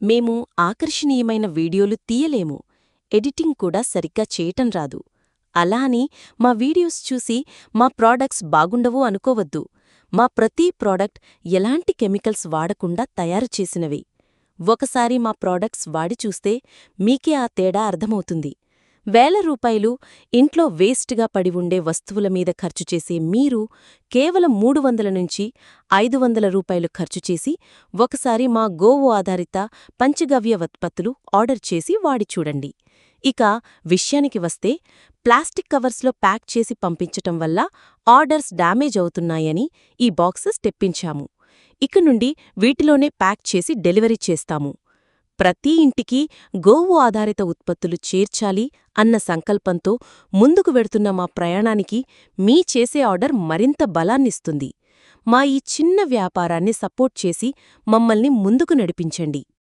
మేము ఆకర్షణీయమైన వీడియోలు తీయలేము, ఎడిటింగ్ కూడా సరిగ్గా చేయటం రాదు. అలా అని మా వీడియోస్ చూసి మా ప్రాడక్ట్స్ బాగుండవు అనుకోవద్దు. మా ప్రతి ప్రాడక్ట్ ఎలాంటి కెమికల్స్ వాడకుండా తయారు చేసినవి. ఒకసారి మా ప్రాడక్ట్స్ వాడి చూస్తే మీకే ఆ తేడా అర్థమవుతుంది. వేల రూపాయలు ఇంట్లో వేస్ట్గా పడి ఉండే వస్తువుల మీద ఖర్చు చేసే మీరు కేవలం 300 నుంచి 500 రూపాయలు ఖర్చు చేసి ఒకసారి మా గోవు ఆధారిత పంచగవ్య ఉత్పత్తులు ఆర్డర్ చేసి వాడి చూడండి. ఇక విషయానికి వస్తే, ప్లాస్టిక్ కవర్స్లో ప్యాక్ చేసి పంపించటం వల్ల ఆర్డర్స్ డ్యామేజ్ అవుతున్నాయని ఈ బాక్సెస్ తెప్పించాము. ఇక నుండి వీటిలోనే ప్యాక్ చేసి డెలివరీ చేస్తాము. ప్రతి ఇంటికి గోవు ఆధారిత ఉత్పత్తులు చేర్చాలి అన్న సంకల్పంతో ముందుకు వెడుతున్న మా ప్రయాణానికి మీ చేసే ఆర్డర్ మరింత బలాన్నిస్తుంది. మా ఈ చిన్న వ్యాపారాన్ని సపోర్ట్ చేసి మమ్మల్ని ముందుకు నడిపించండి.